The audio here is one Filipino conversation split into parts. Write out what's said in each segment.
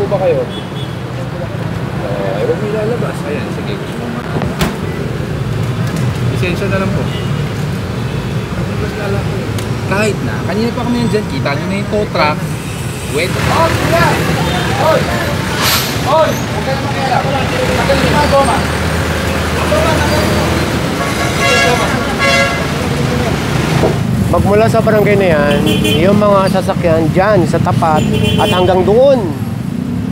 ba kayo? Ay, huwag nyo lalabas. Ayan, sige. Lisensya na lang po. Kahit na. Kanina pa kami nandyan. Kita nyo na yung tow truck. Wait. Oh, sila! Hoy! Hoy! Huwag ka na makialam. Tagalin mo, goma. Goma, tagalin mo. Magmula sa barangay na yan, yung mga sasakyan dyan sa tapat at hanggang doon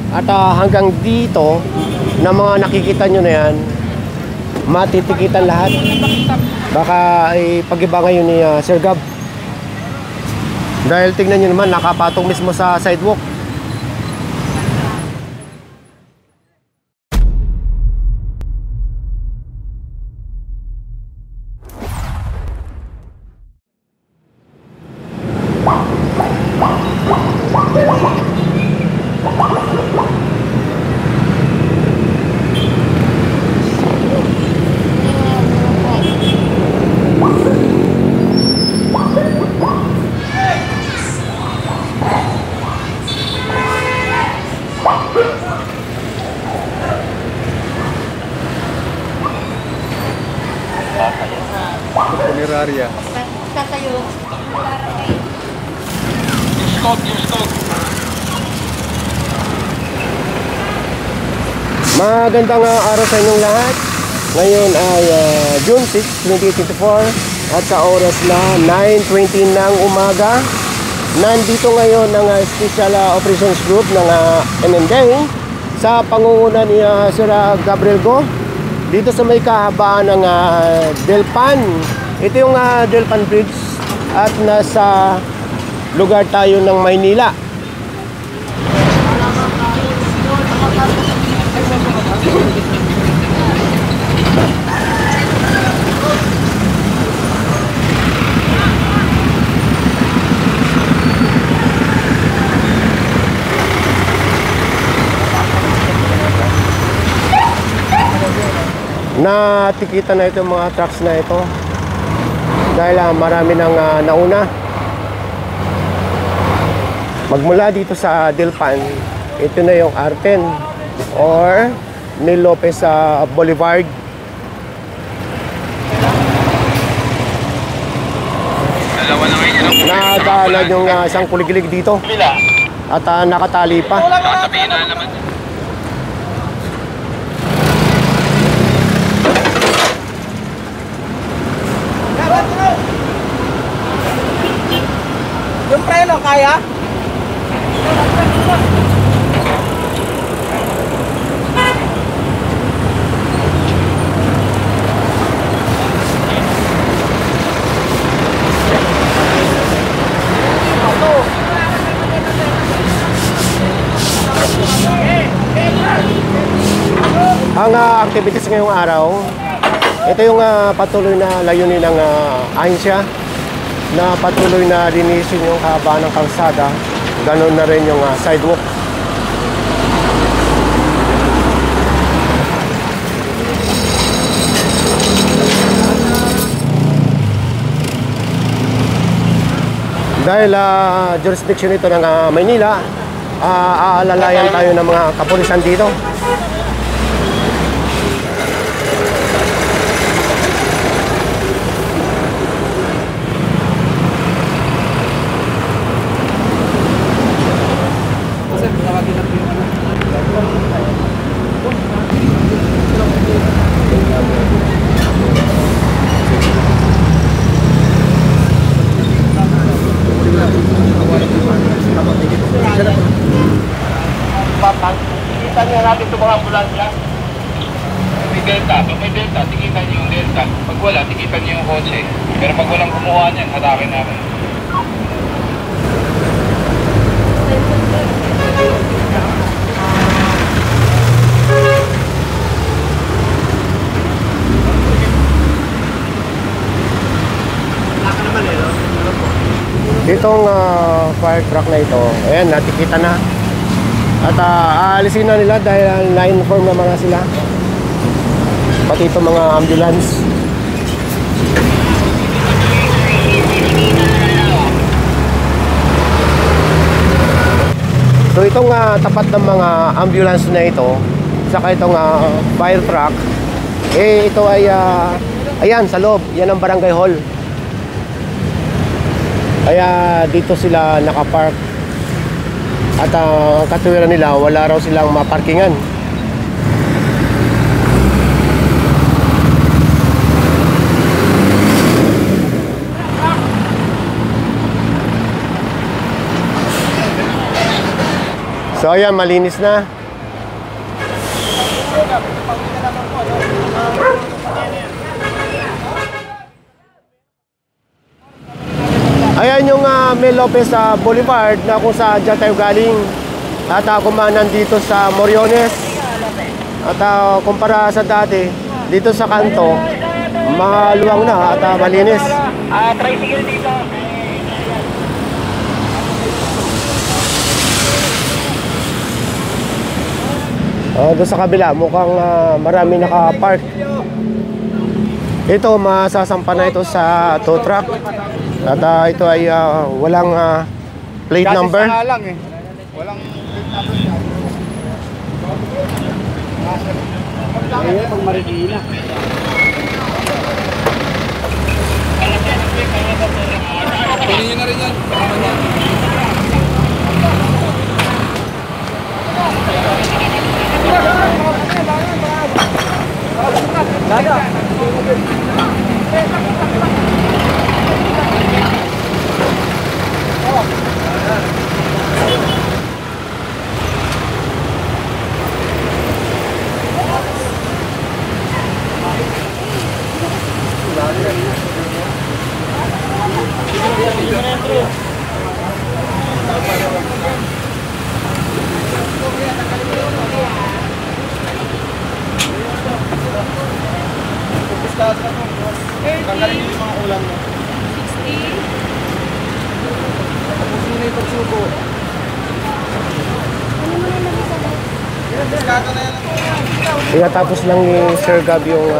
at hanggang dito na mga nakikita nyo na yan, matitikitan lahat. Baka pag-iba ngayon ni Sir Gab. Dahil tingnan nyo naman, nakapatong mismo sa sidewalk. Funeraria. Tatayo. Yung stock. Magandang araw sa inyong lahat. Ngayon ay June 6, 2024 at sa oras na 9:20 ng umaga. Nandito ngayon ang Special Operations Group ng MMDA sa pangunguna ni Sir Gabriel Go dito sa may kahabaan ng Delpan. Ito yung Delpan Bridge at nasa lugar tayo ng Maynila. Natikita na ito mga trucks na ito dahil marami nang nauna. Magmula dito sa Delpan, ito na yung R10 or Nel Lopez Boulevard. Nadaanan yung isang kuligilig dito at nakatali pa. Yung preno, kaya? Ang activities ngayong araw, ito yung patuloy na layunin ng ahensya na patuloy na linisin yung kahabaan ng kalsada, ganoon na rin yung sidewalk. Dahil jurisdiction ito ng Maynila, aalalayan tayo ng mga kapulisan dito. Kita niya natin ito mga ambulansya. May delta. Pag may delta, tikitan niyo yung delta. Pag wala, tikitan niyo yung kotse. Pero pag walang kumuha niyan, hatakin namin. Itong fire truck na ito, ayan, natikita na. At aalisin na nila dahil na-inform naman na sila. Pati itong mga ambulance. So itong tapat ng mga ambulance na ito, saka itong fire truck, ito ay ayan sa loob, yan ang barangay hall. Kaya dito sila nakapark. At ang katuwiran nila, wala raw silang maparkingan. So ayan, malinis na. Ayan yung Mel Lopez Boulevard na kung saan dyan tayo galing. At kumanan dito sa Moriones. At kumpara sa dati, dito sa kanto, maluwang na at malinis. Tricycle dito. Doon sa kabila, mukhang marami naka-park. Ito, masasampa na ito sa tow truck. At ito ay walang plate number. Nga lang eh. Walang plate number. Ayun, pang Marikina. Kunin nyo na rin yan. Tanggalin yung mga ulam mo. 60. Tapos muna yung pagsuko. Tinatapos lang ni Sir Gab yung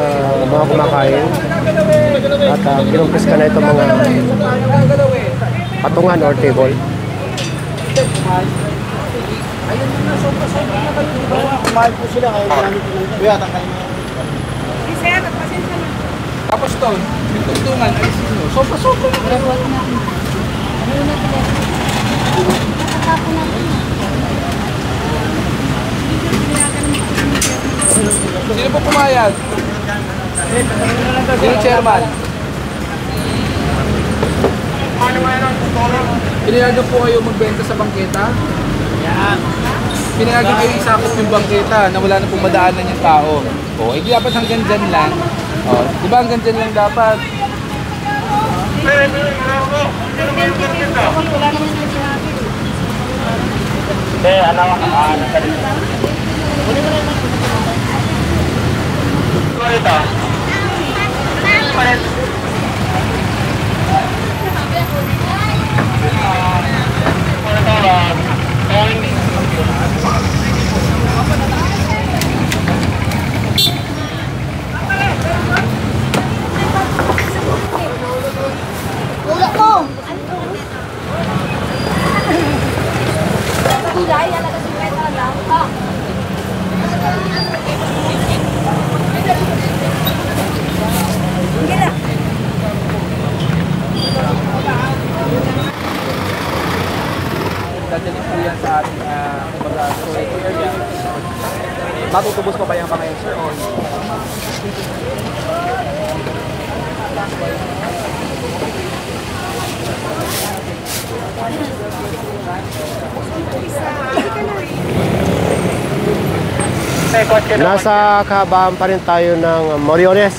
mga kumakain. At kinumpis ka na itong mga patungan or table. Kumain po sila kaya namin pinag- Kuya, tanggalin mo. Tapos to, yung tugtungan, alisin nyo. Sopa-sopa na lang. Sino po pumayag? Sino chairman? Pinayagan po kayo magbenta sa bangketa? Yan. Pinayagan kayo isakop yung bangketa na wala na pong madaanan yung tao. O, hindi dapat hanggang dyan lang. O, di ba hanggang dyan lang dapat? Ulo ko! Kulay, alaga si Petra lang. Hindi na. Dadalhin po yan sa ating kumbaga storage area. Matutubos pa ba yung mga yun, sir? O Nasa kahabaan pa rin tayo ng Moriones.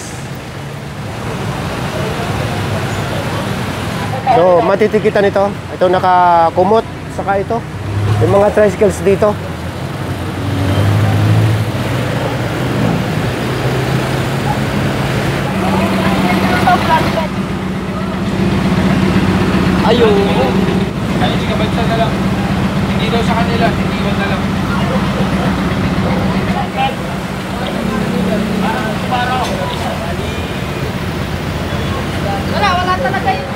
So, matitikitan ito. Ito nakakumot. Saka ito. Yung mga tricycles dito. ayun. Kaya hindi ka bansa na lang. Hindi daw sa kanila. Iwan na lang. Wala talaga yun.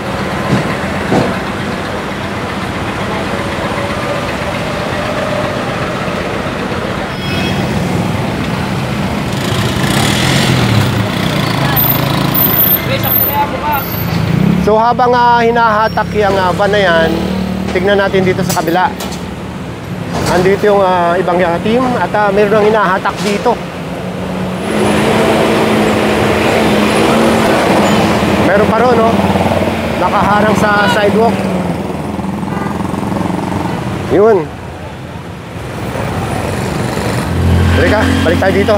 So habang hinahatak yung van na yan, tignan natin dito sa kabila. Andito yung ibang team at meron ng hinahatak dito. Meron pa ron, no? Nakaharang sa sidewalk. Yun. Teka, balik tayo dito.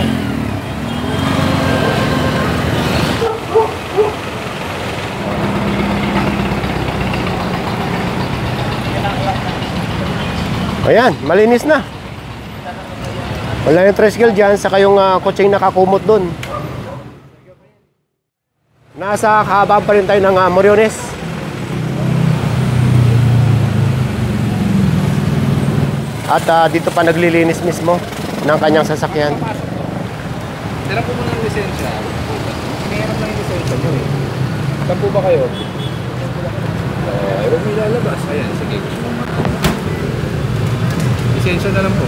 Ayan, malinis na. Wala yung tricycle dyan, saka yung kotseng nakakumot dun. Nasa kahabaan pa rin tayo ng Moriones. At dito pa naglilinis mismo ng kanyang sasakyan. Tira po muna ng lisensya. Mayroon lang yung lisensya nyo eh. Saan po ba kayo? Huwag mo ilalabas. Ayan, sige. Lisensya na lang po.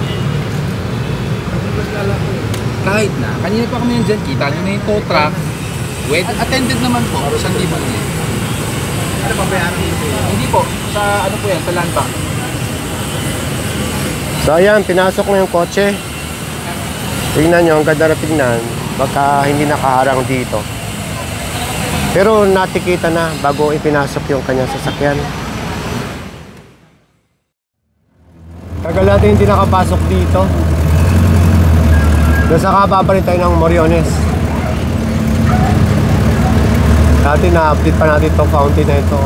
Kahit na. Kanina pa kami yan dyan. Kita nyo na yung tow truck. Wait, attended naman po. Saan di ba niya? Ano pa ba yan? Hindi po. Sa ano po yan? Sa land bank. So ayan, pinasok na yung kotse. Tingnan nyo, ang ganda na tingnan. Baka hindi nakaharang dito. Pero natikita na bago ipinasok yung kanyang sasakyan. Tagal natin hindi nakapasok dito. Nasa kababa rin tayo ng Moriones. Dati na-update pa natin itong fountain na ito.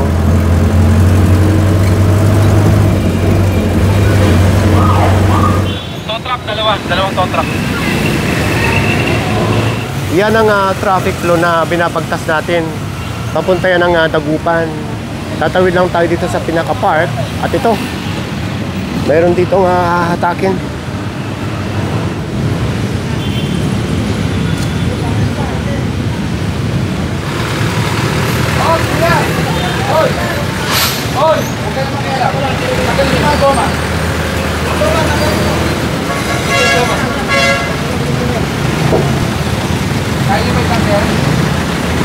Tow truck, dalawang tow truck. Yan ang traffic flow na binapagtas natin. Papunta yan ng Dagupan. Tatawid lang tayo dito sa pinaka-park. At ito, mayroon ditong hahatakin. Hoy! Hoy! Huwag ka naman kaya. Tagal yung mga goma. Goma, tagal mo. Goma. Kaya nyo ba yung tagal?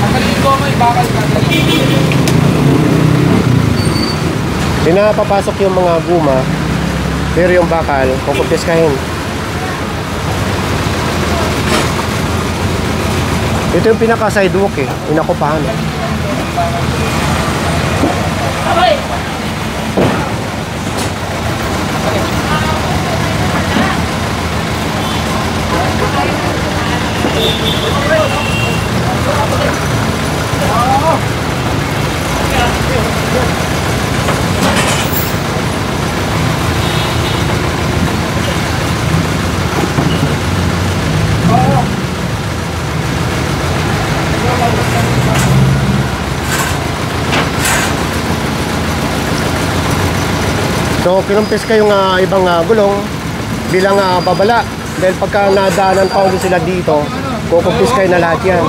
Tagal yung goma, ibakal ka. Pinapapasok yung mga guma, pero yung bakal, kukumpiskahin. Ito yung pinaka-sidewalk eh, inakupahan. So kinumpis ka yung ibang gulong bilang babala. Dahil pagka nadaanan pa ulit sila dito, kukumpis kayo na lahat yan.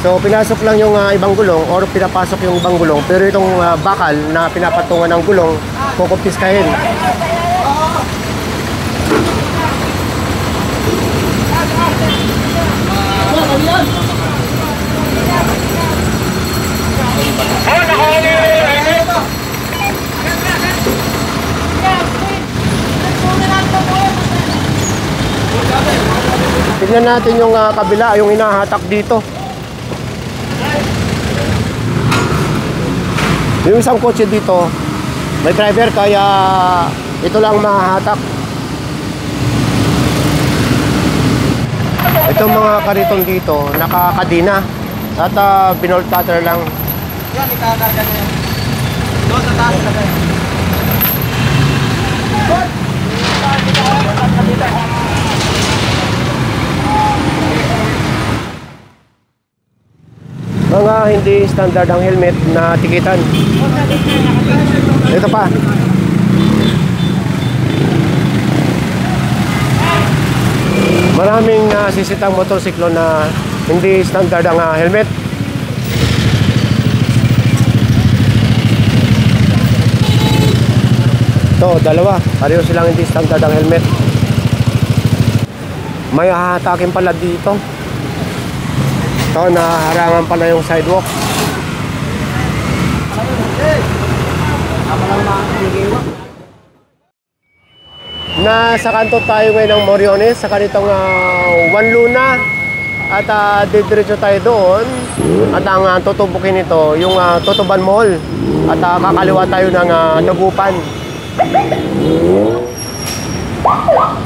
So pinasok lang yung ibang gulong or pinapasok yung ibang gulong. Pero itong bakal na pinapatungan ng gulong, kukumpis kayo. Tignan natin yung kabila, yung inahatak dito. Yung isang kotse dito, may driver kaya ito lang mahahatak. Itong mga kariton dito, nakakadina at pinold cutter lang. Yan, ikakarga niya. Doon sa taas na tayo. Mga hindi standard ang helmet na tikitan. Ito pa. Maraming sisitang motorsiklo na hindi standard ang helmet. Ito, dalawa. Pareho silang hindi standard ang helmet. May hahatakin pala dito. Ito, naharangan pala yung sidewalk. Nasa kanto tayo ngayon ng Moriones sa kanitong Juan Luna. At didiretso tayo doon. At ang tutubukin nito, yung Totoban Mall. At kakaliwa tayo ng Dagupan.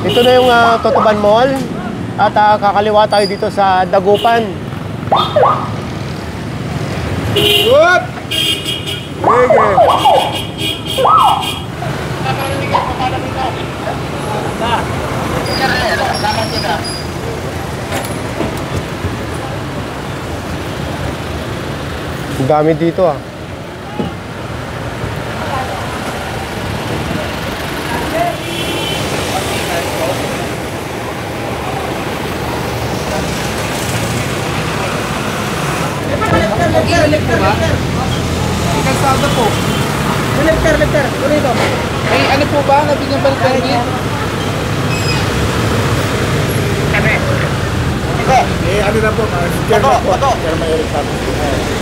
Ito na yung Totoban Mall. At kakaliwa tayo dito sa Dagupan. Whoop! Ang dami dito ah. Mag-i-elect po ba? May kalsada po. Lecter. Dito. May ano po ba? Nabigyan ba ng permit? Eh, ano na po, chairman po. Chairman Eric Santos.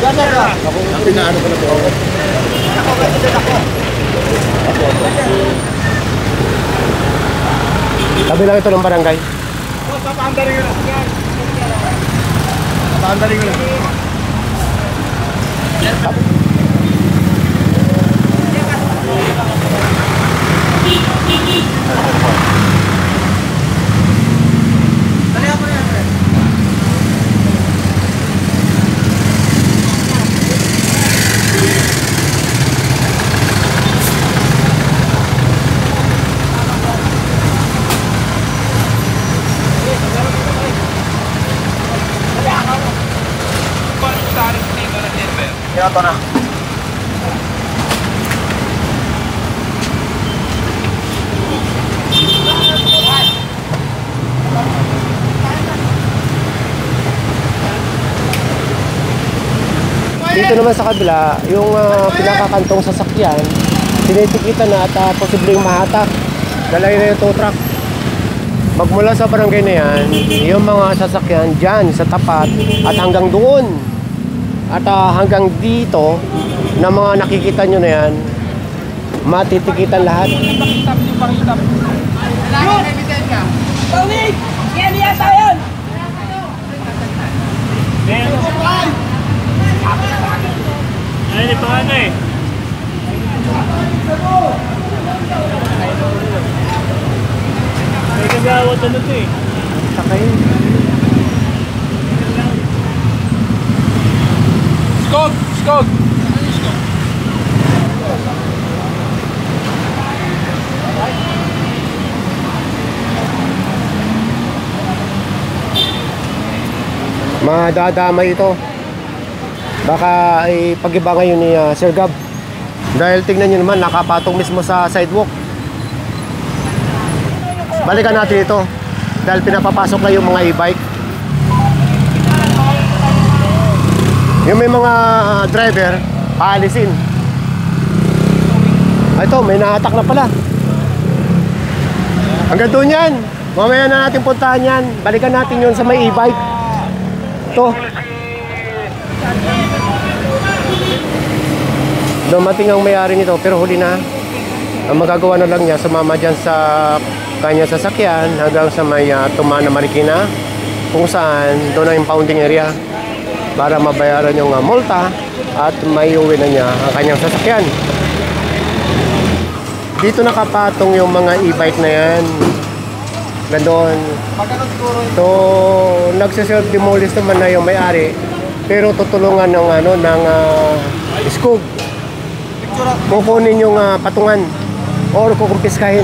Yan na. Ako, pinaano ko na po. Ako. Tabi lang ito ng barangay. Papaandarin ko lang. Papaandarin ko lang. Ito na. Dito naman sa kabila, yung pinakakantong sasakyan, tinitikitan na at posibleng mahatak. Dalay na yung tow truck. Magmula sa barangay na yan, yung mga sasakyan dyan sa tapat at hanggang doon. At hanggang dito, na mga nakikita nyo na yan, matitikitan lahat. Pakitap. Wala ka ebidensya. Tawid! Yan yata yun! Ay, di pa ano eh. May kagawat ano to eh. Sakay. Skog! Madadamay ito. Baka ipag-iba ngayon ni Sir Gab. Dahil tingnan nyo naman, nakapatong mismo sa sidewalk. Balikan natin ito. Dahil pinapapasok na yung mga e-bike. Yung may mga driver, paalisin. Ito, may nahatak na pala. Hanggang doon yan. Mamaya na natin puntahan yan. Balikan natin yun sa may e-bike. Ito. Dumating ang may-ari nito pero huli na. Ang magagawa na lang niya, sumama dyan sa kanya sasakyan hanggang sa may Tumana Marikina, kung saan doon ang impounding area para mabayaran yung multa at may uwi na niya ang kanyang sasakyan. Dito nakapatong yung mga e-bike na yan. Gandun. So, nagsiself-demolish naman na yung may-ari pero tutulungan ng SCOG. Kukunin yung patungan or kukumpiskahin.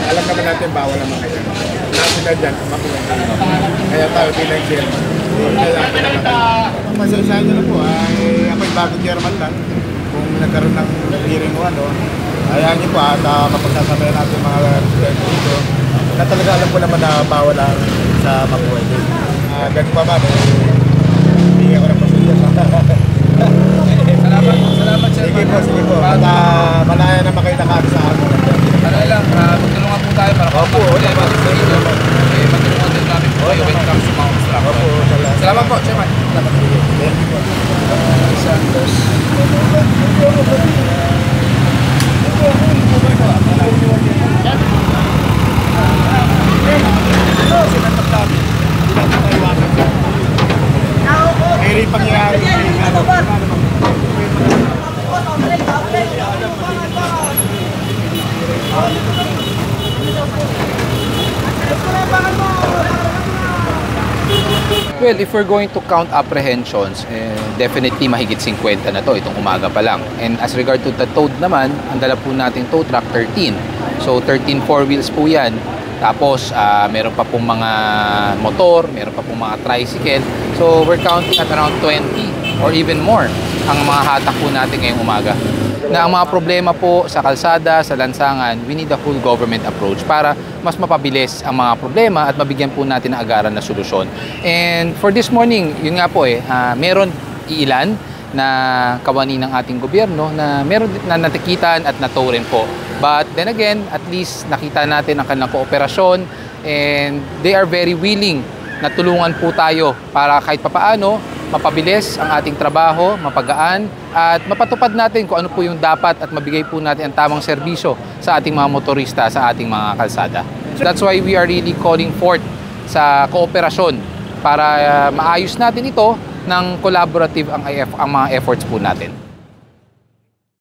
Alam naman natin bawal naman kayo. Natin na dyan, makulong. Kaya tayo bilang chairman. Masaysayan nyo na po, ako'y bagong chairman lang. Kung nagkaroon ng hearing o ano, hayaan nyo po at mapagsasabayan natin mga residente dito. Na talaga alam ko naman na bawal lang sa mabuhay din. Ganun pa ba, hindi ako ng pasulyan. Salamat sir. Sige po. At malaya na makita kami sa akin. Ano lang, magtulungan po tayo para Opo, problema dito dito. Magtulungan din namin po kayo when it comes to mga construction. Opo, Salamat po, Chairman. Salamat po. Thank you po. Santos. May pangyayari. Well, if we're going to count apprehensions, definitely mahigit 50 na to itong umaga pa lang. And as regard to the towed naman, ang dala po nating tow truck 13. So 13 four wheels po yan. Tapos meron pa pong mga motor, meron pa pong mga tricycle. So we're counting at around 20 or even more ang mga hatak po natin ngayong umaga. Na ang mga problema po sa kalsada, sa lansangan, we need a full government approach para mas mapabilis ang mga problema at mabigyan po natin ng agaran na solusyon. And for this morning, yun nga po meron iilan na kawani ng ating gobyerno na meron na natikitan at natow rin po. But then again, at least nakita natin ang kanilang kooperasyon and they are very willing na tulungan po tayo para kahit papaano mapabilis ang ating trabaho, mapagaan at mapatupad natin kung ano po yung dapat at mabigay po natin ang tamang serbisyo sa ating mga motorista, sa ating mga kalsada. So that's why we are really calling forth sa kooperasyon para maayos natin ito ng collaborative ang mga efforts po natin.